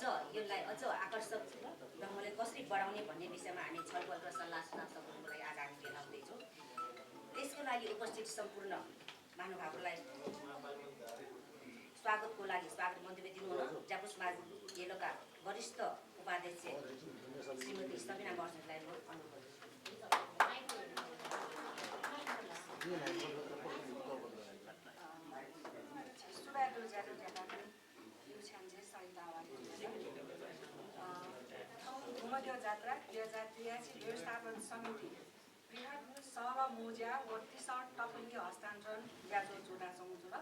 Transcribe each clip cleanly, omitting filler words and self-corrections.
यसलाई अझ आकर्षक ढङ्गले कसरी बढाउने भन्ने विषयमा हामी छलफल र सल्लाह सुझाव गर्नुको लागि आज हामी भेला हुँदैछौँ। त्यसको लागि उपस्थित सम्पूर्ण महानुभावहरूलाई स्वागत मन्तव्य दिनुहुन ज्यापु समाज एलोका वरिष्ठ उपाध्यक्ष श्रीमती सबिना बर्जनलाई म अनुरोध भूमध्य जात्रा 2083 व्यवस्थापन समिति बृहत सह मोजा व टी-सर्ट टपली हस्तान्तरण ब्याजो जोडा चौजुल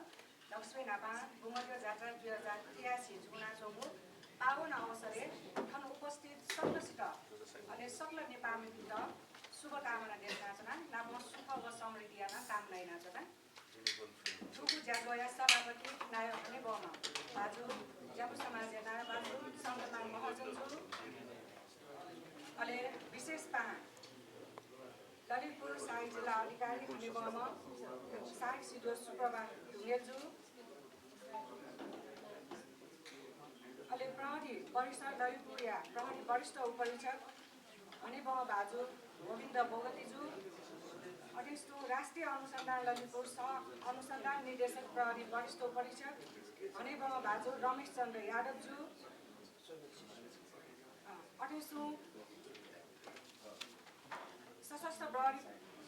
लक्ष्मी नापा भूमध्य जात्रा 2083 जुना चौगु पावन अवसरे ठन उपस्थित सक्लसित अनि सक्ल नेपालमित शुभकामना देखाचना नाम सुख व समृद्धियाना कामना नाचना ठुकु ज्यागोया सभापति नायक हुने बम बाजु ज्यापु समाज नायक बाजु सन्तमान महाजन जो अले विशेष पाहा ललितपुर सहायक जिल्ला अधिकारी हुने बम सहायक सिडो सुप्रभा ढुङ्गेलजु अले प्रहरी परिषद ललितपुरिया प्रहरी वरिष्ठ उपरीक्षक हुने बम बाजु गोविन्द बोगतीजु अध्यक्षो राष्ट्रिय अनुसन्धान ललितपुर सह अनुसन्धान निर्देशक प्रहरी वरिष्ठ उपरीक्षक हुने बम बाजु रमेश चन्द्र यादवजु अध्यक्षो सशस्त्र प्रहरी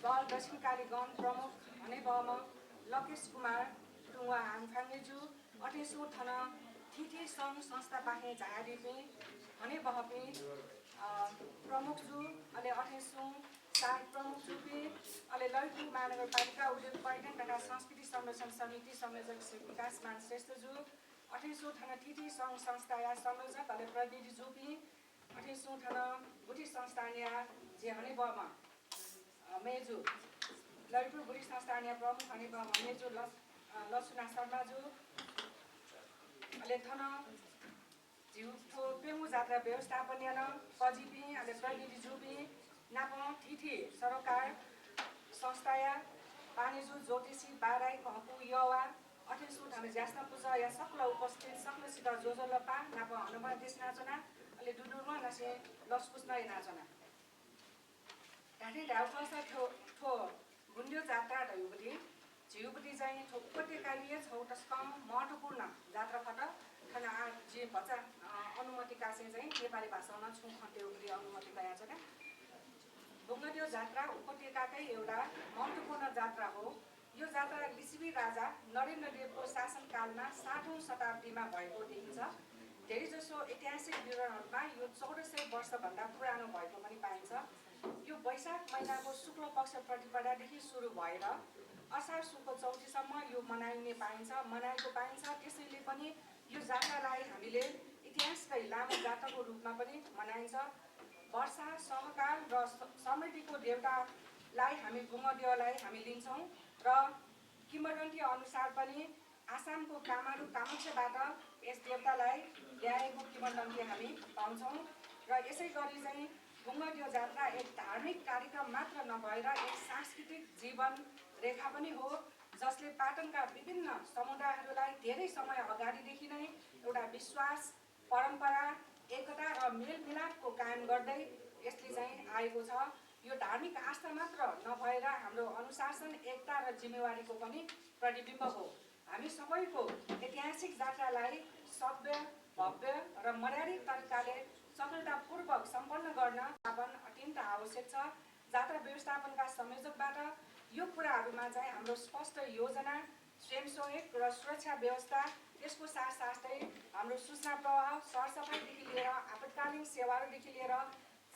दल दक्षिणकाली गण प्रमुख हुने बम लकेश कुमार टुङ्वा हाङफाङ्गेजु अध्यक्षो थन थिथि सङ्घ संस्था बाहे झायाडिपी हुने बहपी प्रमुखजु अहिले अध्यक्षो सहायक प्रमुख जुपी अहिले ललितपुर महानगरपालिका उद्योग पर्यटन तथा संस्कृति संरक्षण समिति संयोजक श्री विकास मान श्रेष्ठजु अध्यक्षो थन थिथि सङ्घ संस्था या संयोजक अहिले प्रतिनिधि जुपी अध्यक्षो थन गुठी संस्थानीय जे हुने बम मेजु ललितपुर गुठी संस्थानीय प्रमुख हुने बम मेजु लसुना शर्माजु अहिले थन झिउको पेमु जात्रा व्यवस्थापन यान पजिपी अहिले प्रतिनिधि जुपी नाप थिथि सरोकार संस्थाया पानीजु ज्योतिषी बाराई कहपु यवा अठेसु थामे ज्यास्ना पूजा या सक्ल उपस्थित सक्लसित जोजलपा नाप हनुमान देश नाचना अहिले डुडुरमा नसे लसपुस्ना नाचना ढाँटे ढाउसा ठो गुन्ड्यो जात्रा ढयुपति झिउपति चाहिँ उपत्यकालीय छौटस्कम महत्त्वपूर्ण जात्रा फट खाना जे भचा अनुमतिका चाहिँ नेपाली भाषामा छु खन्तेउपति अनुमति पाएको छ भूमध्य जात्रा उपत्यकाकै एउटा महत्त्वपूर्ण जात्रा हो। यो जात्रा लिच्छवी राजा नरेन्द्र देवको शासनकालमा 7औं शताब्दीमा भएको देखिन्छ। धेरैजसो ऐतिहासिक विवरणहरूमा यो 1400 वर्षभन्दा पुरानो भएको पनि पाइन्छ। यो वैशाख महिनाको शुक्ल पक्ष प्रतिपदादेखि सुरु भएर असार शुक्ल चौथीसम्म यो मनाइने पाइन्छ त्यसैले पनि यो जात्रालाई हामीले इतिहासकै लामो जात्राको रूपमा पनि मनाइन्छ। वर्षा सहकाल र समृद्धिको देवतालाई हामी भूमध्यलाई हामी लिन्छौँ र किंवदन्ती अनुसार पनि आसामको कामारू कामक्षबाट यस देवतालाई ल्याएको किंवदन्ती हामी पाउँछौँ र यसै गरी चाहिँ भूमध्य जात्रा एक धार्मिक कार्यक्रम मात्र नभएर एक सांस्कृतिक जीवन रेखा पनि हो जसले पाटनका विभिन्न समुदायहरूलाई धेरै समय अगाडिदेखि नै एउटा विश्वास परम्परा एकता र मेलमिलापको कायम गर्दै यसले चाहिँ आएको छ। यो धार्मिक आस्था मात्र नभएर हाम्रो अनुशासन एकता र जिम्मेवारीको पनि प्रतिबिम्ब हो। हामी सबैको ऐतिहासिक जात्रालाई सभ्य भव्य र मर्यादित तरिकाले सफलतापूर्वक सम्पन्न गर्न अत्यन्त आवश्यक छ। जात्रा व्यवस्थापनका संयोजकबाट यो कुराहरूमा चाहिँ हाम्रो स्पष्ट योजना स्वयंसेवक र सुरक्षा व्यवस्था त्यसको साथसाथै हाम्रो सूचना प्रवाह सरसफाइदेखि लिएर आपतकालीन सेवाहरूदेखि लिएर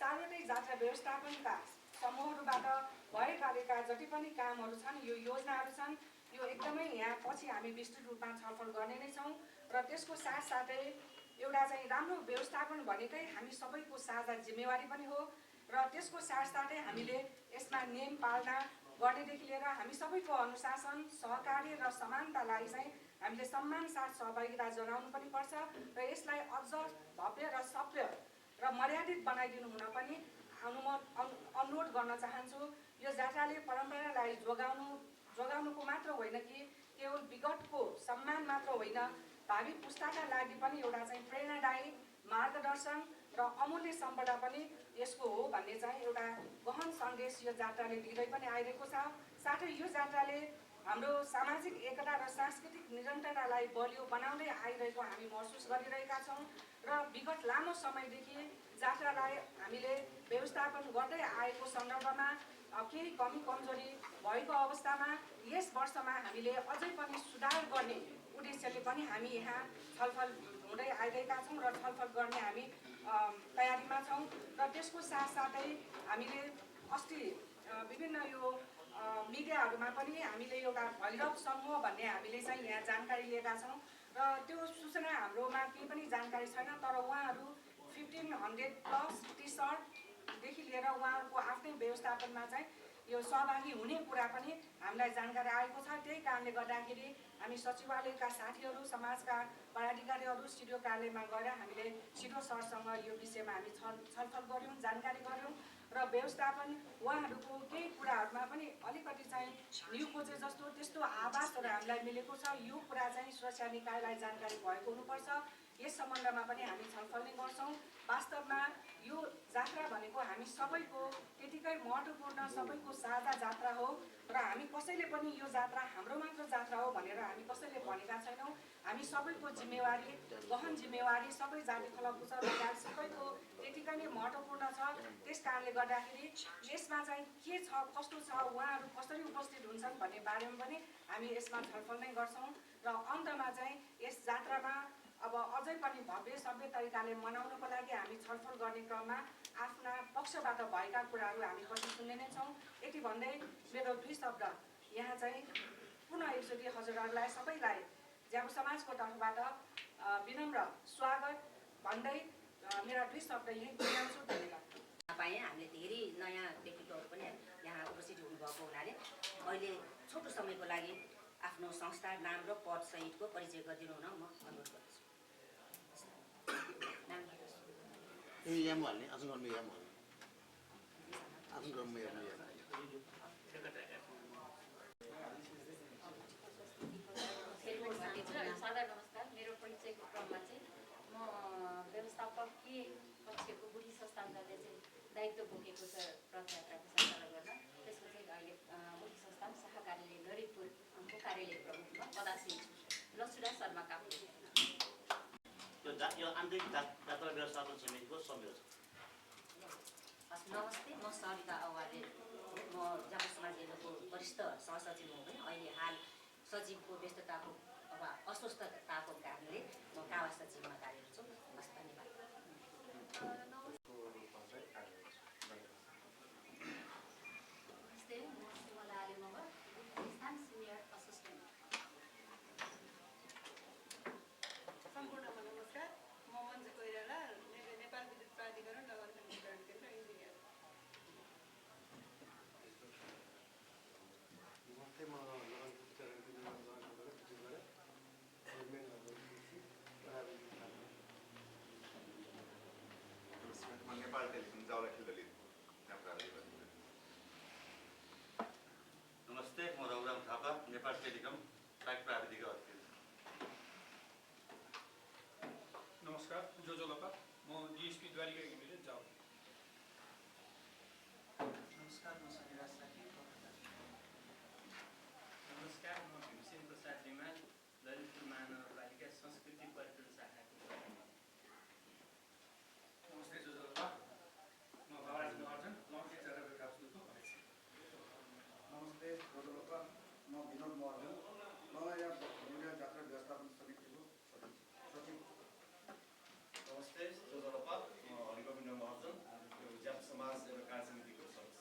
सार्वजनिक जात्रा व्यवस्थापनका समूहहरूबाट भइरहेका जति पनि कामहरू छन् यो योजनाहरू छन् यो एकदमै यहाँ पछि हामी विस्तृत रूपमा छलफल गर्ने नै छौँ र त्यसको साथसाथै एउटा चाहिँ राम्रो व्यवस्थापन भनेकै हामी सबैको साझा जिम्मेवारी पनि हो र त्यसको साथसाथै हामीले यसमा नियम पालना गर्नेदेखि लिएर हामी सबैको अनुशासन सहकार्य र समानतालाई चाहिँ हामीले सम्मान साथ सहभागिता जनाउनु पनि पर्छ र यसलाई अझ भव्य र सभ्य र मर्यादित बनाइदिनु हुन पनि अनुरोध गर्न चाहन्छु। यो जात्राले परम्परालाई जोगाउनुको मात्र होइन कि केवल विगतको सम्मान मात्र होइन भावी पुस्ताका लागि पनि एउटा चाहिँ प्रेरणादायी मार्गदर्शन र अमूल्य सम्पदा पनि यसको हो भन्ने चाहिँ एउटा गहन सन्देश यो जात्राले दिँदै पनि आइरहेको छ। साथै यो जात्राले हाम्रो सामाजिक एकता र सांस्कृतिक निरन्तरतालाई बलियो बनाउँदै आइरहेको हामी महसुस गरिरहेका छौँ र विगत लामो समयदेखि जात्रालाई हामीले व्यवस्थापन गर्दै आएको सन्दर्भमा केही कमी कमजोरी भएको अवस्थामा यस वर्षमा हामीले अझै पनि सुधार गर्ने उद्देश्यले पनि हामी यहाँ छलफल हुँदै आइरहेका छौँ र छलफल गर्ने हामी तयारीमा छौँ र त्यसको साथसाथै हामीले अस्ति विभिन्न यो मिडियाहरूमा पनि हामीले एउटा भैरव समूह भन्ने हामीले चाहिँ यहाँ जानकारी लिएका छौँ र त्यो सूचना हाम्रोमा केही पनि जानकारी छैन। तर उहाँहरू 1500 प्लस टी सर्टदेखि लिएर उहाँहरूको आफ्नै व्यवस्थापनमा चाहिँ यो सहभागी हुने कुरा पनि हामीलाई जानकारी आएको छ। त्यही कारणले गर्दाखेरि हामी सचिवालयका साथीहरू, समाजका पदाधिकारीहरू सिडिओ कार्यालयमा गएर हामीले सिडिओ सरसँग यो विषयमा हामी छलफल गऱ्यौँ, जानकारी गऱ्यौँ र व्यवस्थापन उहाँहरूको केही कुराहरूमा पनि अलिकति चाहिँ न्यु खोजे जस्तो त्यस्तो आवाजहरू हामीलाई मिलेको छ। यो कुरा चाहिँ सुरक्षा निकायलाई जानकारी भएको हुनुपर्छ। यस सम्बन्धमा पनि हामी छलफल नै गर्छौँ। वास्तवमा यो जात्रा भनेको हामी सबैको त्यतिकै महत्त्वपूर्ण, सबैको साझा जात्रा हो र हामी कसैले पनि यो जात्रा हाम्रो मात्र जात्रा हो भनेर हामी कसैले भनेका छैनौँ। हामी सबैको जिम्मेवारी, गहन जिम्मेवारी सबै जाति थलपुचा लगायत सबैको त्यतिकै नै महत्त्वपूर्ण छ। त्यस कारणले गर्दाखेरि यसमा चाहिँ के छ, कस्तो छ, उहाँहरू कसरी उपस्थित हुन्छन् भन्ने बारेमा पनि हामी यसमा छलफल नै गर्छौँ र अन्तमा चाहिँ यस जात्रामा अब अझै पनि भव्य सभ्य तरिकाले मनाउनको लागि हामी छलफल गर्ने क्रममा आफ्ना पक्षबाट भएका कुराहरू हामी पछि सुन्ने नै छौँ। यति भन्दै मेरो 2 शब्द यहाँ चाहिँ पुनः एकचोटि हजुरहरूलाई सबैलाई ज्यापो समाजको तर्फबाट विनम्र स्वागत भन्दै मेरा 2 शब्द यही बुझाउँछु। धन्यवाद। पाएँ हामीले धेरै नयाँ व्यक्तित्वहरू पनि यहाँ उपस्थित हुनुभएको हुनाले अहिले छोटो समयको लागि आफ्नो संस्था, नाम र पद सहितको परिचय गरिदिनु हुन म अनुरोध गर्दछु। सादा नमस्कार। मेरो परिचयको क्रममा चाहिँ म व्यवस्थापकीय पक्षको बुढी संस्थानले चाहिँ दायित्व बोकेको छ रथयात्राको सञ्चालन गर्न। त्यसको चाहिँ अहिले बुढी संस्थान शाखा कार्यालय ललितपुरको कार्यालय प्रमुखमा पदासीन छु। लक्ष्मीदास शर्मा काफ्ले। यो आन्तरिक जात्रा व्यवस्थापन समितिको संयोजक। नमस्ते, म सरिता अवारले। म जापा समाज केन्द्रको वरिष्ठ सहसचिव हुँ पनि अहिले हाल सचिवको व्यस्तताको अथवा अस्वस्थताको कारणले म कावा सचिवमा कार्यरत छु। हस्, धन्यवाद। नमस्ते, म सुमला आले मगर, स्थान सिनियर असिस्टेन्ट। सम्पूर्णमा नमस्कार। म मन्जु कोइराला, नेपाल विद्युत प्राधिकरण नगर वितरण केन्द्र इन्जिनियर। नमस्ते, म नगर वितरण म नेपाल टेलिकम जावलाखेल दलित यहाँ प्राधिकरण। नमस्ते, म रघुराम थापा, नेपाल टेलिकम ट्र्याक प्राविधिक अधिकारी। नमस्कार, जोजो लपा, म डिएसपी द्वारिका घिमिरे जाऊ। नमस्कार, म सनिराज साथी। नमस्कार, म भीमसेन प्रसाद रिमाल, ललितपुर महानगरपालिका संस्कृति पर्यटन शाखाको। नमस्ते, जोजो लपा, म भवराज महर्जन, लङ्की जात्रा व्यवस्थापनको अध्यक्ष। नमस्ते, रोजोलोपा, म विनोद महर्जन, म यहाँ भूमिका जात्रा व्यवस्थापन समितिको सचिव। नमस्ते, जोजोलपा, म हरिगोविन्द महर्जन, ज्याप समाज सेवा कार्य समितिको सदस्य।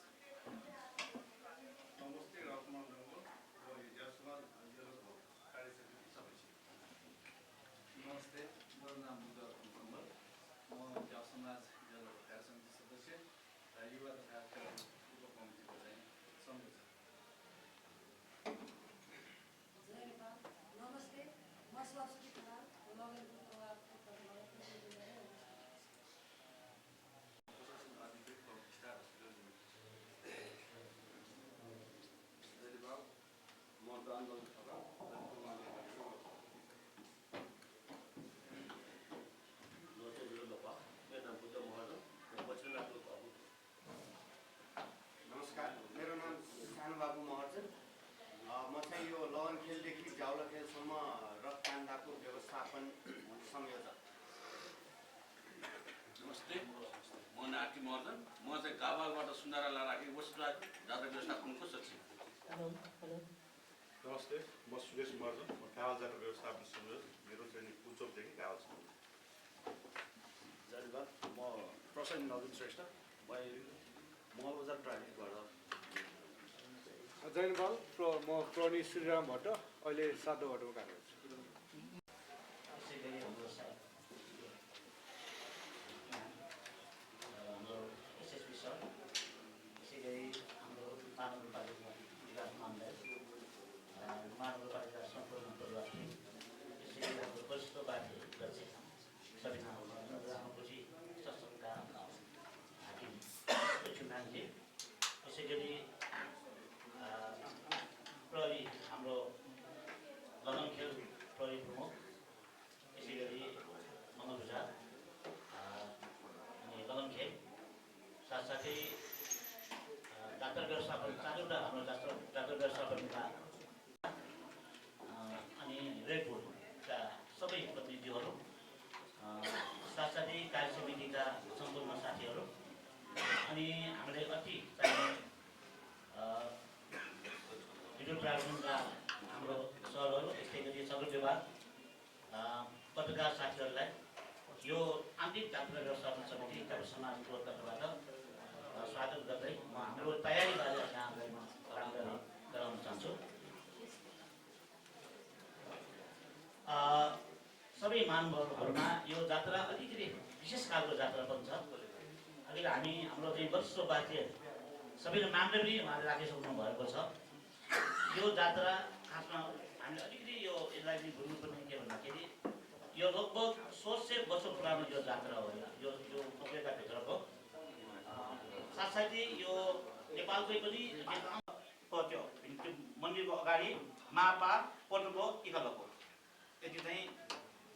नमस्ते, राजकुमार जङ्गल, म ज्याप समाज कार्य समिति सदस्य। नमस्ते, मेरो नाम बुद्ध कमल, म ज्याप समाज कार्य समिति सदस्य र युवा तथा खेलकुद उपकमिटीको चाहिँ संयोजक। नमस्ते, म सरस्वती कुमार, नमस्ते, विनोद लपा, चाहिँ गावालबाट सुन्दारा राखेको वसुधा जात्रा व्यवस्थापन कसो छ? नमस्ते, म सुरेश महर्जन, म कावाल जात्रा व्यवस्थापन संयोजक, मेरो चाहिँ कुचोकदेखि कावाल छ। धन्यवाद। म प्रसन्न नवीन श्रेष्ठ, म मलबजार ट्राफिकबाट। जैनपाल म प्रणी श्रीराम भट्ट, अहिले सातोबाटोमा काम गर्छु। हाम्रो एसएसपी सर, त्यसै गरी हाम्रो महानगरपालिका विकास मामला महानगरपालिका सम्पूर्ण परिवारले, त्यसै गरी हाम्रो वरिष्ठ पार्टी अध्यक्ष संविधानपछि सशक्तका हाकिम लक्ष्मीनारायणजी, त्यसै गरी प्रहरी हाम्रो लगनखेल प्रहरी प्रमुख, त्यसै गरी मङ्गल भुजा अनि लगनखेल, साथसाथै जात्रा व्यवस्थापन 4वटा हाम्रो जात्रा व्यवस्थापन विभाग अनि रेडबुलका सबै प्रतिनिधिहरू, साथसाथै कार्य समितिका सम्पूर्ण साथीहरू, अनि हामीले अति चाहिने भिडियो ट्राभलिङका हाम्रो सरहरू, त्यस्तै गरी सबै विभाग पत्रकार साथीहरूलाई यो आन्तरिक जात्रा व्यवस्थापन समिति तब समाजको तर्फबाट स्वागत गर्दै म हाम्रो तयारीबारे यहाँलाई म जानकारी गराउन चाहन्छु। सबै महानुभावहरूमा यो जात्रा अलिकति विशेष खालको जात्रा पनि छ। अहिले हामी हाम्रो चाहिँ वरिष्ठ पार्टी सबैले नामले पनि उहाँले राखिसक्नु भएको छ। यो जात्रा खासमा हामीले अलिकति यसलाई चाहिँ भुल्नुपर्ने के भन्दाखेरि यो लगभग 100 वर्ष पुरानो यो जात्रा हो। यो पोखरेका भित्रको साथसाथै यो नेपालकै पनि त्यो मन्दिरको अगाडि मापा पटुको इकलको यति चाहिँ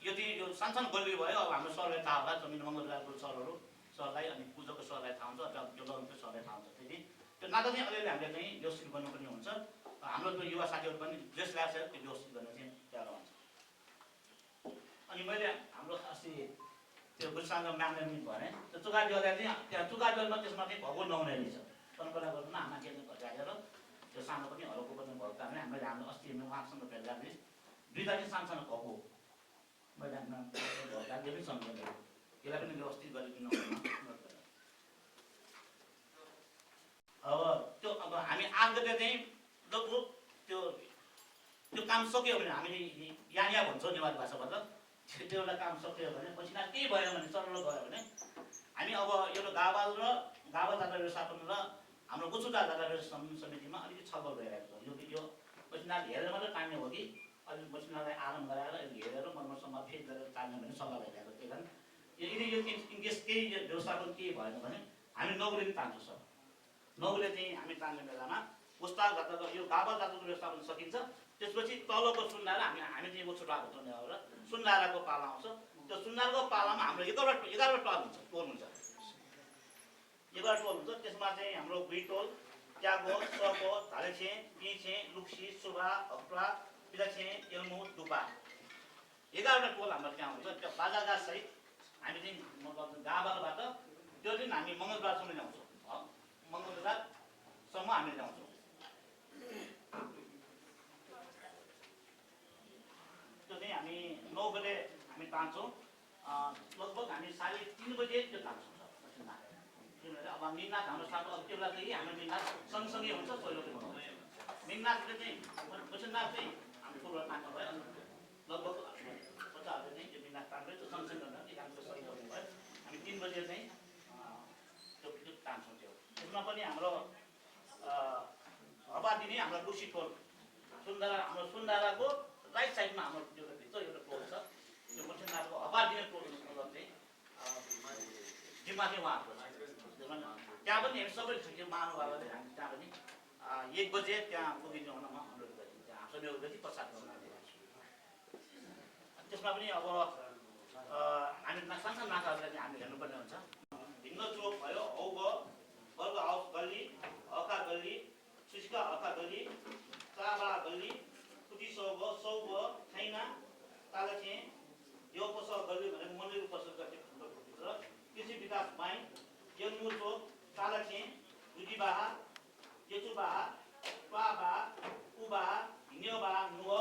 यति यो सानसानो गल्ली भयो। अब हाम्रो सरलाई थाहा होला, जमिन मङ्गलको सरहरू सरलाई अनि पूजाको सरलाई थाहा हुन्छ, यो लगनको सरलाई थाहा हुन्छ। त्यति त्यो नाता चाहिँ अलिअलि हामीले चाहिँ व्यवस्थित गर्नुपर्ने हुन्छ। हाम्रो त्यो युवा साथीहरू पनि जेस लाग्छ त्यो व्यवस्थित गर्न चाहिँ गाह्रो हुन्छ। अनि मैले हाम्रो अस्ति त्यो गुरुसँग म्यामले पनि भने त्यो चुकाजोलाई चाहिँ त्यहाँ चुकाजोलमा त्यसमा चाहिँ भगवान नहुने रहेछ। परम्परा गर्नुमा आमा केन्द्र राखेर त्यो सानो पनि हलोको पनि भएको कारणले हामीले हाम्रो अस्ति उहाँसँग भेट लाग्ने दुईवटा चाहिँ सानसानो भएको मैले हामीले पनि सम्झिँदै यसलाई पनि व्यवस्थित गरिदिनु अब हामी आजको चाहिँ लगभग त्यो काम सक्यो भने हामीले यहाँ भन्छौँ नेपाली भाषाबाट त्यो एउटा काम सक्यो भने पछि केही भएन भने सरल गयो भने हामी अब एउटा गावाल जात्रा व्यवस्थापन र हाम्रो गुचुटा जात्रा व्यवस्थापन समितिमा अलिकति छलफल भइरहेको छ। यो मसिनाले हेरेर मात्रै तान्ने हो कि अलिक मसिनालाई आराम गराएर हेरेर मर्मसम्म फेद गरेर तान्ने भने सल्लाह भइरहेको। त्यही कारण यदि यो इनकेस केही व्यवस्थापन केही भएन भने हामी नौले पनि तान्छौँ सर। नौले चाहिँ हामी तान्ने बेलामा पुस्ता जात्राको यो गावाल जात्राको व्यवस्थापन सकिन्छ। त्यसपछि तलको सुन्दारा हामी चाहिँ गुचुटा भन्छौँ र सुन्दाराको पाला आउँछ। त्यो सुन्दाराको पालामा हाम्रो 11 टोल हुन्छ, 11 टोल हुन्छ। त्यसमा चाहिँ हाम्रो भुइँटोल, ट्यागो, सको, धालेछे, पिछे, लुक्सी, सुबा, हप्रा, पिलाछे, एल्मु, टुपा 11 टोल हाम्रो त्यहाँ हुन्छ। त्यो बाजागाज सहित हामी चाहिँ गावालबाट त्यो दिन हामी मङ्गलबारसम्म ल्याउँछौँ, मङ्गलबारसम्म हामी ल्याउँछौँ। त्यो चाहिँ हामी 9 बजे हामी तान्छौँ। लगभग हामी 3:30 बजे त्यो तान्छौँ। अब मिनाथ हाम्रो साथ त्यो बेला चाहिँ हाम्रो मिनाथ सँगसँगै हुन्छ। पहिलो मिनाथले चाहिँ वसुन्नाथ चाहिँ हामी पूर्व तान्नु भयो। लगभग बच्चाहरूले चाहिँ त्यो मिनाथ तान्दै त्यो सँगसँगै गर्दा त्यो कामको सही गर्नु भयो। हामी 3 बजे चाहिँ त्यो तान्छौँ। त्यसमा पनि हाम्रो हवा दिने हाम्रो लुसी टोल हाम्रो सुन्दाराको राइट साइडमा हाम्रो एउटा भित्र एउटा टोल छ। त्यो वसुन्नाथको हवा दिने टोल मतलब चाहिँ जिम्मा चाहिँ उहाँहरूको छ। त्यहाँ पनि हामी सबै त्यो महानुभावले हामी त्यहाँ पनि 1 बजे त्यहाँ पुगिने हुनमा अनुरोध गरिन्छ। त्यहाँ सहयोगदेखि प्रसाद गर्न त्यसमा पनि अब हामी सानो नाताहरूलाई चाहिँ हामीले हेर्नुपर्ने हुन्छ। ढिङ्गो चोक भयो, औग वर्ग हाउस गल्ली, अका गल्ली, सुस्का अका गल्ली, चाबा गल्ली, कुटी सौग छैना तालछे यो पसल गल्ली भनेको मन्दिरको पसल भित्र कृषि विकास बैंक, एल्मु चोक, तालछे सुबा त्वाबा उबा न्योबा नुव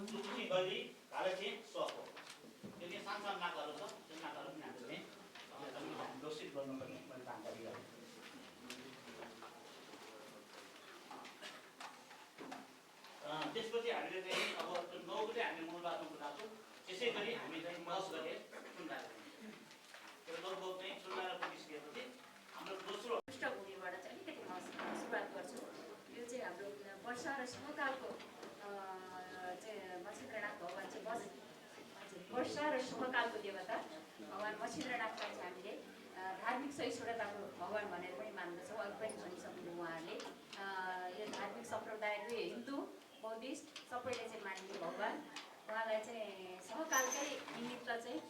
लुक्ची गली घालची सोको यो चाहिँ सानसानो नाकहरू छ त्यो नाकहरू पनि हामीले चाहिँ दोषित गर्नुपर्ने मैले जानकारी गरेँ। त्यसपछि हामीले चाहिँ अब 9 बजे हामी मूल बाटोमा उठाउँछौँ। त्यसै गरी हामी चाहिँ बस गरे सुन्दार त्यो लगभग चाहिँ सुन्दार पुगिसकेपछि हाम्रो दोस्रो पृष्ठभूमिबाट चाहिँ अलिकति म सुरुवात गर्छु। यो चाहिँ हाम्रो वर्षा र शुभकालको चाहिँ मच्छिन्द्रनाथ भगवान चाहिँ वर्षा र शुभकालको देवता भगवान मच्छिन्द्रनाथलाई चाहिँ हामीले धार्मिक सहिष्णुताको भगवान भनेर पनि मान्दछौँ। अघि पनि भनिसक्नु उहाँहरूले यो धार्मिक सम्प्रदायले हिन्दू बौद्धिस्ट सबैले चाहिँ मानिने भगवान। उहाँलाई चाहिँ सहकालकै निमित्त चाहिँ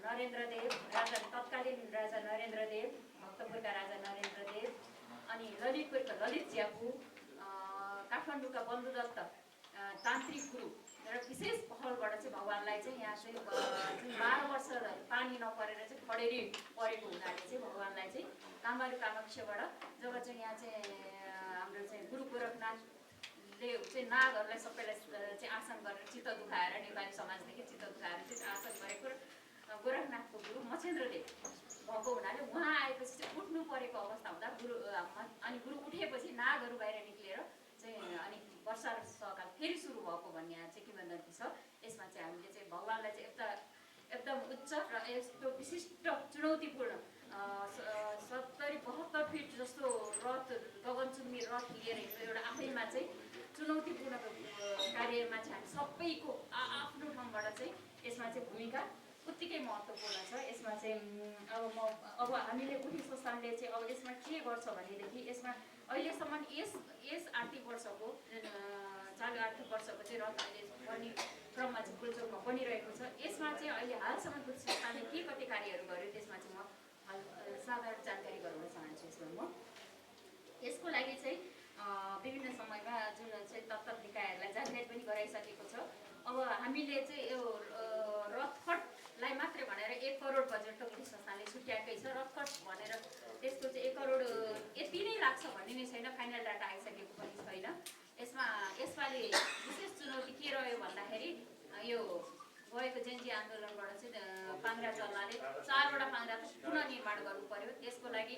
नरेन्द्रदेव राजा तत्कालीन राजा नरेन्द्रदेव भक्तपुरका राजा नरेन्द्रदेव अनि ललितपुरका ललित ज्यापू काठमाडौँका बन्धुदत्त तान्त्रिक गुरु र विशेष पहलबाट चाहिँ भगवानलाई चाहिँ यहाँ चाहिँ 12 वर्ष पानी नपरेर चाहिँ खडेरी परेको हुनाले चाहिँ भगवानलाई चाहिँ कामरू कामाक्षबाट जब चाहिँ यहाँ चाहिँ हाम्रो चाहिँ गुरु गोरखनाथले चाहिँ नागहरूलाई सबैलाई चाहिँ आसन गरेर चित्त दुखाएर नेपाली समाजदेखि चित्त दुखाएर चाहिँ आसन गरेको गोरखनाथको गुरु मच्छिन्द्रदेव भएको हुनाले उहाँ आएपछि चाहिँ उठ्नु परेको अवस्था हुँदा गुरु अनि गुरु उठेपछि नागहरू बाहिर निक्लिएर चाहिँ अनि वर्षा र सहकाल फेरि सुरु भएको भन्ने चाहिँ किंवदन्ती छ। यसमा चाहिँ हामीले चाहिँ भगवानलाई चाहिँ एकदम उच्च र यस्तो विशिष्ट चुनौतीपूर्ण 70-72 फिट जस्तो रथ गगनचुम्बी रथ लिएर हिँड्नु एउटा आफैमा चाहिँ चुनौतीपूर्ण कार्यमा चाहिँ हामी सबैको आफ्नो ठाउँबाट चाहिँ यसमा चाहिँ भूमिका उत्तिकै महत्त्वपूर्ण छ। यसमा चाहिँ अब हामीले बुढी संस्थानले चाहिँ अब यसमा के गर्छ भनेदेखि यसमा अहिलेसम्म यस आर्थिक वर्षको चालु आर्थिक वर्षको चाहिँ रथ अहिले बन्ने क्रममा चाहिँ पुलचोकमा बनिरहेको छ। यसमा चाहिँ अहिले हालसम्म बुढी संस्थानले के कति कार्यहरू गर्यो त्यसमा चाहिँ म साधारण जानकारी गराउन चाहन्छु। यसमा म यसको लागि चाहिँ विभिन्न समयमा जुन चाहिँ तत्त निकायहरूलाई जानकारी पनि गराइसकेको छ। अब हामीले चाहिँ यो रथखटलाई मात्रै भनेर 1 करोड बजेट त बुढी संस्थानले छुट्याएकै छ। रथखट भनेर त्यसको चाहिँ 1 करोड यति नै लाग्छ भन्ने नै छैन, फाइनल डाटा आइसकेको पनि छैन। यसपालि विशेष चुनौती के रह्यो भन्दाखेरि यो गएको जयन्ती आन्दोलनबाट चाहिँ पाङ्ग्रा चल्नाले 4वटा पाङ्ग्रा त पुनर्निर्माण गर्नु पर्यो। त्यसको लागि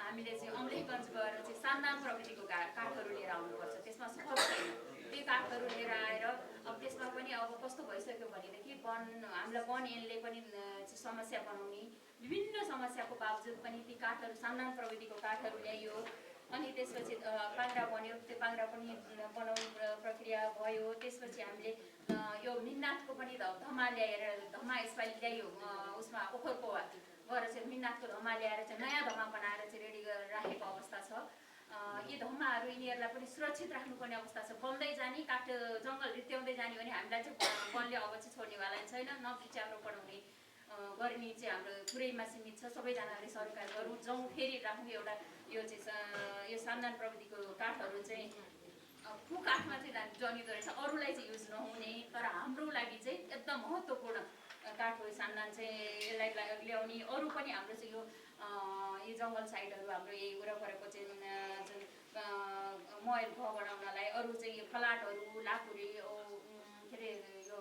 हामीले चाहिँ अमलेखगञ्ज गएर चाहिँ सान्दान प्रविधिको काठहरू लिएर आउनुपर्छ। त्यसमा सहज छैन, त्यो काठहरू लिएर आएर अब त्यसमा पनि अब कस्तो भइसक्यो भनेदेखि हामीलाई वन ऐनले पनि समस्या बनाउने विभिन्न समस्याको बावजुद पनि ती काठहरू सान्दान प्रविधिको काठहरू ल्याइयो। अनि त्यसपछि पाङ्ग्रा बन्यो, त्यो पाङ्ग्रा पनि बनाउने प्रक्रिया भयो। त्यसपछि हामीले यो मिन्नाथको पनि धमा ल्याएर धमा यसपालि ल्याइयो उसमा ओखरको गएर चाहिँ मिन्नाथको धमा ल्याएर चाहिँ नयाँ धमा बनाएर चाहिँ रेडी गरेर राखेको अवस्था छ। यी धमाहरू यिनीहरूलाई पनि सुरक्षित राख्नुपर्ने अवस्था छ। बन्दै जाने काठ जङ्गल रित्याउँदै जाने भने हामीलाई चाहिँ वनले अब चाहिँ छोड्नेवाला छैन, न बिचारो पढाउने गर्ने चाहिँ हाम्रो पुरैमा सीमित छ। सबैजनाले सरकार गरौँ जाउँ फेरि राखौँ एउटा यो चाहिँ यो सान्दान प्रविधिको काठहरू चाहिँ फु काठमा चाहिँ जनिँदो रहेछ, अरूलाई चाहिँ युज नहुने तर हाम्रो लागि चाहिँ एकदम महत्त्वपूर्ण काठ हो सान्दान चाहिँ। यसलाई ल्याउने अरू पनि हाम्रो चाहिँ यो जङ्गल साइडहरू हाम्रो यही वरपरको चाहिँ जुन मल घ बनाउनलाई अरू चाहिँ फलाटहरू लाकुरी के अरे यो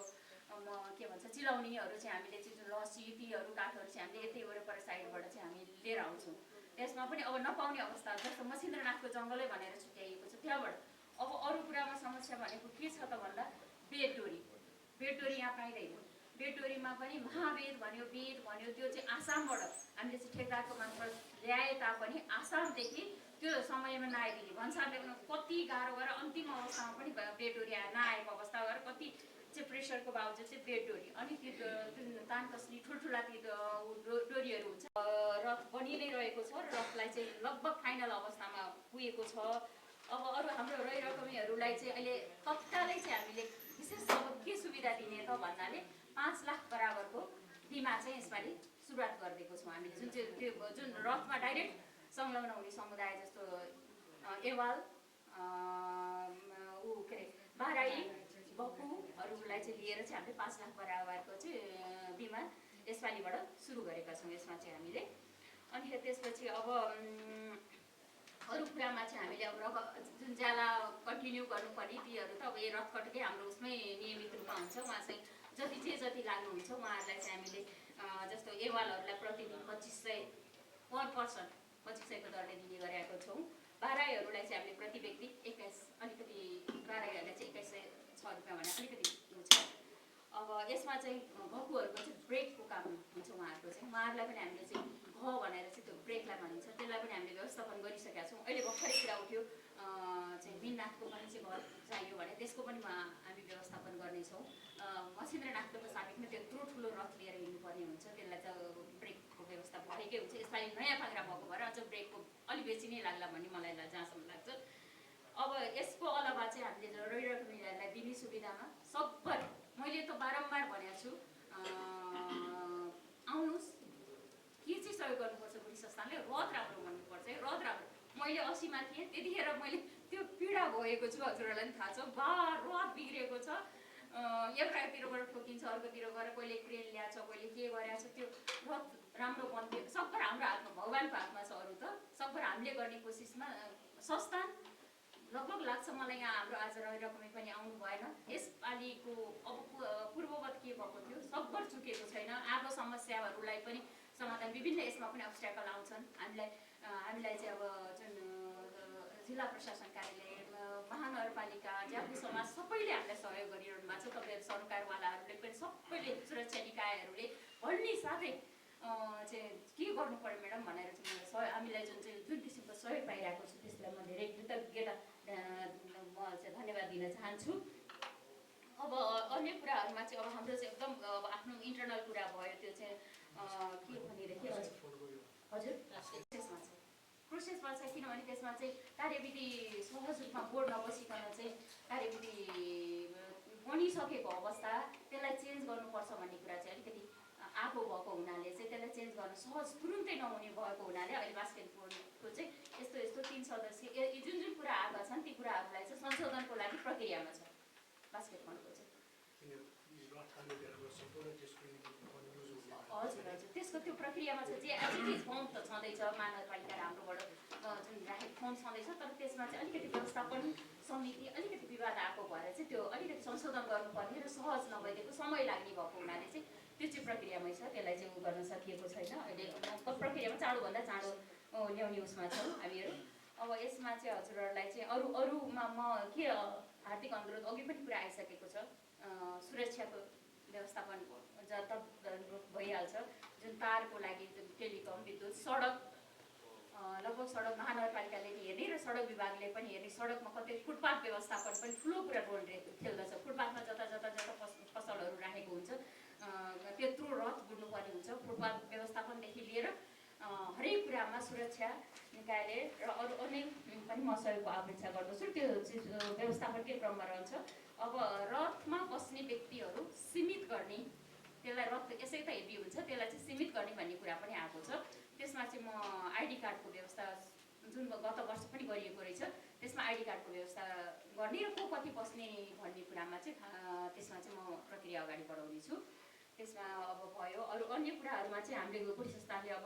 के भन्छ चिलाउनीहरू चाहिँ हामीले चाहिँ जुन लसी तीहरू काठहरू चाहिँ हामीले यतै वरपर साइडबाट चाहिँ हामी लिएर आउँछौँ। त्यसमा पनि अब नपाउने अवस्था जस्तो मच्छिन्द्रनाथको जङ्गलै भनेर छुट्याइएको छ। त्यहाँबाट अब अरू कुरामा समस्या भनेको के छ त भन्दा बेडडोरी यहाँ पाइँदैन। बेडडोरीमा पनि महावेद भन्यो, बेड भन्यो, त्यो चाहिँ आसामबाट हामीले चाहिँ ठेक्दारको मार्फत ल्याए तापनि आसामदेखि त्यो समयमा नआइदिने भन्सारले कति गाह्रो गरेर अन्तिम अवस्थामा पनि बेडडोरी नआएको अवस्था गरेर कति चाहिँ प्रेसरको बावजुद चाहिँ बेडडोरी अनि त्यो जुन तान कसरी ठुल्ठुला ती डोरीहरू हुन्छ। रथ बनि नै रहेको छ र रथलाई चाहिँ लगभग फाइनल अवस्थामा पुगेको छ। अब अरू हाम्रो रहिरकमीहरूलाई चाहिँ अहिले तत्कालै चाहिँ हामीले विशेष अब के सुविधा दिने त भन्नाले 5 लाख बराबरको बिमा चाहिँ यसपालि सुरुवात गरिदिएको छौँ हामीले। जुन चाहिँ त्यो जुन रथमा डाइरेक्ट संलग्न हुने समुदाय जस्तो एवाल के अरे बाराई बकुहरूलाई चाहिँ लिएर चाहिँ हामीले 5 लाख बराबरको चाहिँ बिमा यसपालिबाट सुरु गरेका छौँ यसमा चाहिँ हामीले। अनि त्यसपछि अब अरू कुरामा चाहिँ हामीले अब जुन ज्याला कन्टिन्यू गर्नुपर्ने तीहरू त अब यो रथकटकै हाम्रो उसमै नियमित रूपमा हुन्छ। उहाँ चाहिँ जति लाग्नुहुन्छ उहाँहरूलाई चाहिँ हामीले जस्तो एवालहरूलाई प्रतिदिन 2500 पर पर्सन 2500 दरले दिने गरेका छौँ। बाराईहरूलाई चाहिँ हामीले प्रति व्यक्ति 21 अलिकति बाराईहरूलाई चाहिँ 2106 रुपियाँ भने अलिकति छ। अब यसमा चाहिँ घकुहरूको चाहिँ ब्रेकको काम हुन्छ उहाँहरूको चाहिँ। उहाँहरूलाई पनि हामीले चाहिँ घ भनेर चाहिँ त्यो ब्रेकलाई भनिन्छ, त्यसलाई पनि हामीले व्यवस्थापन गरिसकेका छौँ। अहिले भर्खरै कुरा उठ्यो चाहिँ मिननाथको पनि चाहिँ घर चाहियो भने त्यसको पनि हामी व्यवस्थापन गर्नेछौँ। मसिन्द्रनाथको साबिकमा त्यत्रो ठुलो रथ लिएर हिँड्नुपर्ने हुन्छ, त्यसलाई त ब्रेकको व्यवस्था भएकै हुन्छ। यसपालि नयाँ पाङ्ग्रा भएको भएर अझ ब्रेकको अलिक बेसी नै लाग्ला भन्ने मलाई जहाँसम्म लाग्छ। अब यसको अलावा चाहिँ हामीले रहिरहेको महिलाहरूलाई दिने सुविधामा सबै मैले त बारम्बार भनेको छु, आउनुहोस् के चाहिँ सहयोग गर्नुपर्छ बुढी संस्थानले, रथ राम्रो भन्नुपर्छ है, रथ राम्रो। मैले 80 मा थिएँ त्यतिखेर मैले त्यो पीडा भएको छु, हजुरहरूलाई पनि थाहा छ। रथ बिग्रेको छ, एउटातिरबाट ठोकिन्छ, अर्कोतिर गएर कहिले क्रेन ल्याएको छ, कहिले के गरेको छ, त्यो रथ राम्रो बन्थ्यो। सबै हाम्रो हातमा, भगवान्को हातमा छ। अरू त सबै हामीले गर्ने कोसिसमा संस्थान लगभग लाग्छ मलाई यहाँ हाम्रो आज रहिरकमै पनि आउनु भएन। यसपालिको अब पूर्ववत के भएको थियो, सब्बर चुकेको छैन। आएको समस्याहरूलाई पनि समाधान विभिन्न यसमा पनि अब्स्ट्याकल आउँछन्। हामीलाई चाहिँ अब जुन जिल्ला प्रशासन कार्यालय, महानगरपालिका, ज्यापु समाज सबैले हामीलाई सहयोग गरिरहनु भएको छ। तपाईँहरू सरकारवालाहरूले पनि सबैले, सुरक्षा निकायहरूले भन्ने साथै चाहिँ के गर्नु पर्यो म्याडम भनेर चाहिँ हामीलाई जुन किसिमको सहयोग पाइरहेको छु त्यसलाई म धेरै कृतज्ञता म चाहिँ धन्यवाद दिन चाहन्छु। अब अन्य कुराहरूमा चाहिँ अब हाम्रो चाहिँ एकदम अब आफ्नो इन्टरनल कुरा भयो, त्यो चाहिँ के भनेदेखि हजुर प्रोसेसमा छ। किनभने त्यसमा चाहिँ कार्यविधि सहज रूपमा बोर्ड नबसिकन चाहिँ कार्यविधि बनिसकेको अवस्था त्यसलाई चेन्ज गर्नुपर्छ भन्ने कुरा चाहिँ अलिकति आएको भएको हुनाले चाहिँ त्यसलाई चेन्ज गर्न सहज तुरुन्तै नहुने भएको हुनाले अहिले बास्केट बोर्डको चाहिँ यस्तो 3 सदस्य जुन कुरा आएका छन् ती कुराहरूलाई चाहिँ संशोधनको लागि प्रक्रियामा छ बास्केट बोर्डको चाहिँ। हजुर त्यसको त्यो प्रक्रियामा छ। जे एज फर्म त छँदैछ, महानगरपालिका हाम्रोबाट जुन राखेको फर्म छँदैछ, तर त्यसमा चाहिँ अलिकति व्यवस्थापन समिति अलिकति विवाद आएको भएर चाहिँ त्यो अलिकति संशोधन गर्नुपर्ने र सहज नभइदिएको समय लाग्ने भएको हुनाले चाहिँ त्यो चाहिँ प्रक्रियामै छ। त्यसलाई चाहिँ गर्न सकिएको छैन। अहिले प्रक्रियामा चाँडोभन्दा चाँडो ल्याउने उसमा छौँ हामीहरू। अब यसमा चाहिँ हजुरहरूलाई चाहिँ अरूमा म के हार्दिक अनुरोध, अघि पनि कुरा आइसकेको छ, सुरक्षाको व्यवस्थापन भइहाल्छ। जुन तारको लागि जुन टेलिकम, विद्युत, सडक, लगभग सडक महानगरपालिकाले हेर्ने र सडक विभागले पनि हेर्ने। सडकमा कतै फुटपाथ व्यवस्थापन पनि ठुलो कुरा रोल खेल्दछ। फुटपाथमा जता पसलहरू राखेको हुन्छ, त्यत्रो रथ गुड्नुपर्ने हुन्छ। फुटपाथ व्यवस्थापनदेखि लिएर हरेक कुरामा सुरक्षा निकायले र अरू अन्य पनि म सहयोगको अपेक्षा गर्दछु। त्यो व्यवस्थापनकै क्रममा रहन्छ। अब रथमा बस्ने व्यक्तिहरू सीमित गर्ने, त्यसलाई रथ यसै त हेभी हुन्छ, त्यसलाई चाहिँ सीमित गर्ने भन्ने कुरा पनि आएको छ। त्यसमा चाहिँ म आइडी कार्डको व्यवस्था जुन गत वर्ष पनि गरिएको रहेछ, त्यसमा आइडी कार्डको व्यवस्था गर्ने र को कति बस्ने भन्ने कुरामा चाहिँ त्यसमा चाहिँ म प्रक्रिया अगाडि बढाउने छु। त्यसमा अब भयो अरू अन्य कुराहरूमा चाहिँ हामीले बुढी संस्थानले अब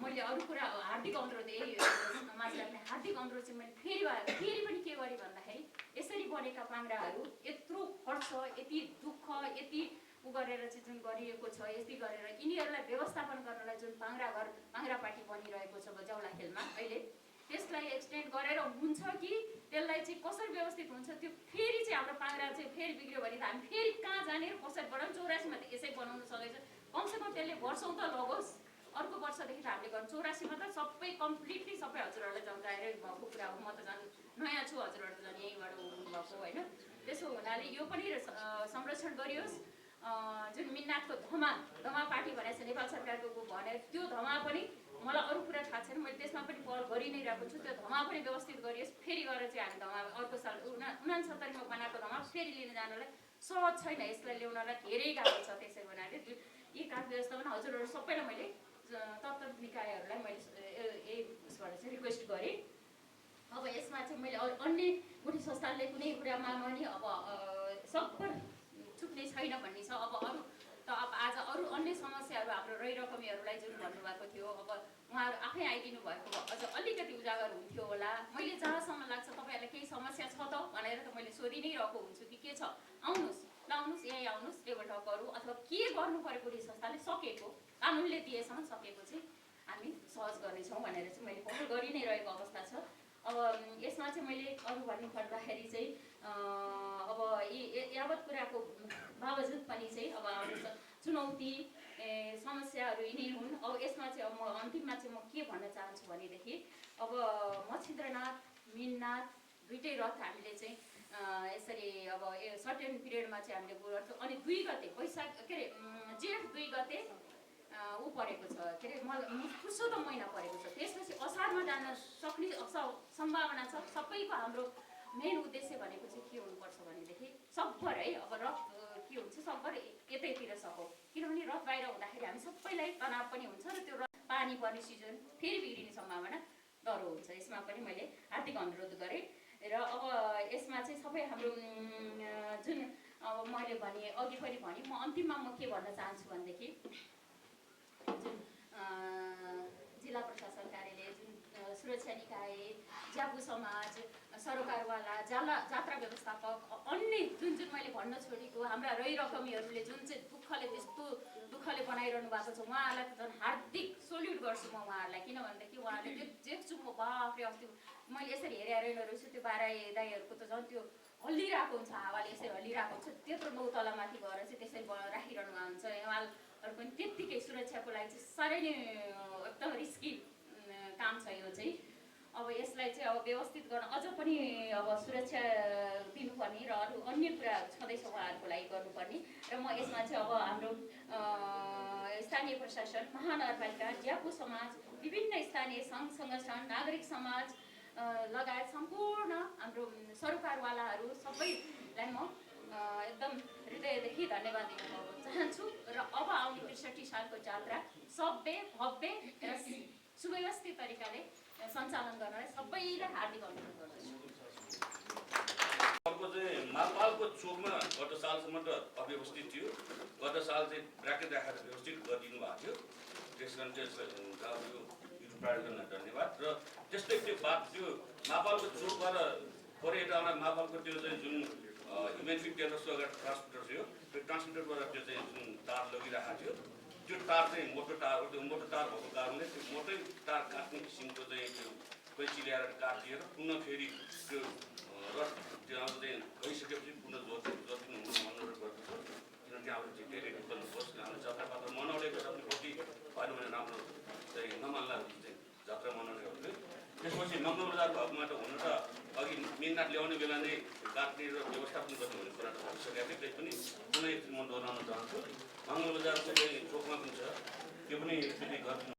मैले अरू कुरा हार्दिक अनुरोध, यही समाजलाई हार्दिक अनुरोध चाहिँ मैले फेरि पनि के गरेँ भन्दाखेरि यसरी बनेका पाङ्ग्राहरू यत्रो खर्च, यति दुःख, यति गरेर चाहिँ जुन गरिएको छ, यति गरेर यिनीहरूलाई व्यवस्थापन गर्नलाई जुन पाङ्ग्रा पार्टी बनिरहेको छ जाउलाखेलमा अहिले, त्यसलाई एक्सटेन्ड गरेर हुन्छ कि त्यसलाई चाहिँ कसरी व्यवस्थित हुन्छ, त्यो फेरि चाहिँ हाम्रो पाङ्ग्रा चाहिँ फेरि बिग्रियो भने त हामी फेरि कहाँ जाने र कसरी बनाउँ। 84 मा त यसै बनाउन सकेछ, कमसेकम त्यसले वर्षौँ त लगोस्। अर्को वर्षदेखि त हामीले गर्नु। 84 मा त सबै कम्प्लिटली सबै हजुरहरूलाई जानकारी भएको कुरा हो। म त झन् नयाँ छु, हजुरहरू त झन् यहीँबाट हुनुभएको होइन। त्यसो हुनाले यो पनि संरक्षण गरियोस्। जुन मिननाथको धमा पार्टी भनेको छ नेपाल सरकारको भने, त्यो धमा पनि मलाई अरू कुरा थाहा छैन, मैले त्यसमा पनि पहल गरि नै रहेको छु। त्यो धमा पनि व्यवस्थित गरियोस्। फेरि गएर चाहिँ हामी धमा अर्को साल 69 मा बनाएको धमा फेरि लिन जानलाई सहज छैन, यसलाई ल्याउनलाई धेरै गाह्रो छ। त्यसै हुनाले यी कार्ड व्यवस्थापन हजुरहरू सबैलाई मैले तत्त्व निकायहरूलाई मैले यही उसबाट चाहिँ रिक्वेस्ट गरेँ। अब यसमा चाहिँ मैले अन्य बुढी संस्थानले कुनै कुरामा पनि अब सबै चुक्ने छैन भन्ने छ। अब अरू त अब आज अरू अन्य समस्याहरू हाम्रो रहिरकमीहरूलाई जुन भन्नुभएको थियो, अब उहाँहरू आफै आइदिनु भएको भए अझ अलिकति उजागर हुन्थ्यो होला। मैले जहाँसम्म लाग्छ तपाईँहरूलाई केही समस्या छ त भनेर त मैले सोधि नै रहेको हुन्छु कि के छ, आउनुहोस् ल आउनुहोस्, यहीँ आउनुहोस्, टेबल टक गरौँ, अथवा के गर्नु पऱ्यो पुलिस संस्थाले सकेको कानुनले दिएसम्म सकेको चाहिँ हामी सहज गर्नेछौँ भनेर चाहिँ मैले पहल गरि नै रहेको अवस्था छ। अब यसमा चाहिँ मैले अरू भन्नुपर्दाखेरि चाहिँ अब यावत कुराको बावजुद पनि चाहिँ अब हाम्रो चुनौती समस्याहरू यिनै हुन्। अब यसमा चाहिँ अब म अन्तिममा चाहिँ म के भन्न चाहन्छु भनेदेखि अब मच्छिन्द्रनाथ मीननाथ दुइटै रथ हामीले चाहिँ यसरी अब सर्टेन पिरियडमा चाहिँ हामीले गर्छौँ। अनि 2 गते वैशाख के अरे जेठ 2 गते ऊ परेको छ, के अरे पुरुषोत्तम महिना परेको छ। त्यसपछि असारमा जान सक्ने सम्भावना छ। सबैको हाम्रो मेन उद्देश्य भनेको चाहिँ के हुनुपर्छ भनेदेखि सबभर है अब रथ के हुन्छ सबभर यतैतिर सकौँ, किनभने रथ बाहिर हुँदाखेरि हामी सबैलाई तनाव पनि हुन्छ र त्यो रथ पानी पर्ने सिजन फेरि बिग्रिने सम्भावना डह्रो हुन्छ। यसमा पनि मैले हार्दिक अनुरोध गरेँ र अब यसमा चाहिँ सबै हाम्रो जुन अब मैले भने अघि पनि भने म अन्तिममा म के भन्न चाहन्छु भनेदेखि जुन जिल्ला प्रशासन कार्यालय, जुन सुरक्षा निकाय, ज्यापु समाज, सरोकारवाला, जात्रा व्यवस्थापक, अन्य जुन मैले भन्न छोडेको हाम्रा रहिरकमीहरूले जुन चाहिँ दुःखले त्यस्तो दुःखले बनाइरहनु भएको छ उहाँहरूलाई त झन् हार्दिक सोल्युट गर्छु म उहाँहरूलाई। किनभनेदेखि उहाँहरूले त्यो देख्छु म बाफ्रे अस्ति मैले यसरी हेरेर रहेछु त्यो बाराई दाईहरूको त झन् त्यो हल्लिरहेको हुन्छ, हावाले यसरी हल्लिरहेको हुन्छ, त्यत्रो 9 तलामाथि गएर चाहिँ त्यसरी राखिरहनु हुन्छ। उहाँहरू पनि त्यत्तिकै सुरक्षाको लागि चाहिँ साह्रै नै एकदम रिस्की काम छ यो चाहिँ। अब यसलाई चाहिँ अब व्यवस्थित गर्न अझ पनि अब सुरक्षा दिनुपर्ने र अरू अन्य कुराहरू छँदैछ उहाँहरूको लागि गर्नुपर्ने। र म यसमा चाहिँ अब हाम्रो स्थानीय प्रशासन, महानगरपालिका, ज्यापु समाज, विभिन्न स्थानीय सङ्घ सङ्गठन, नागरिक समाज लगायत सम्पूर्ण हाम्रो सरोकारवालाहरू सबैलाई म एकदम हृदयदेखि धन्यवाद दिन चाहन्छु। र अब आउने ६३ सालको जात्रा सभ्य भव्य र सुव्यवस्थित तरिकाले सञ्चालन गर्नलाई सबैलाई हार्दिक अनुरोध गर्दछु। अर्को चाहिँ मालपालको चोकमा गत सालसम्म त अव्यवस्थित थियो। गत साल चाहिँ ब्राकेट राखेर व्यवस्थित गरिदिनु भएको थियो। त्यस कारण त्यसलाई धन्यवाद। र त्यस्तै त्यो बात त्यो मालपालको चोकबाट परेटामा मालपालको त्यो चाहिँ जुन ह्युमेनिटी टेलर्सको अगाडि ट्रान्समिटर थियो, त्यो ट्रान्समिटरबाट त्यो चाहिँ जुन तार लगिरहेको थियो त्यो तार चाहिँ मोटो तार भएको कारणले त्यो मोटै तार काट्ने किसिमको चाहिँ त्यो कैँची ल्याएर काटिएर पुनः फेरि त्यो रथ त्यो चाहिँ गइसकेपछि पुनः जोतिनु अनुरोध गर्दछु। किनभने त्यहाँ चाहिँ धेरै उत्पन्न होस्, हाम्रो जात्रापात्र मनाउनेको पनि कति भएन भने राम्रो चाहिँ नमान्ला चाहिँ जात्रा मनाउनेहरूले। त्यसपछि मङ्गलबजारको हकमा त हुन त अघि मीननाथ ल्याउने बेला नै काट्ने र व्यवस्थापन गर्ने भन्ने कुरा त भइसकेको थियो। त्यही पनि पुनः एकचोटि म दोहोऱ्याउन चाहन्छु। मङ्गलबजारको चाहिँ चोकमा पनि छ, त्यो पनि फेरि गरिदिनु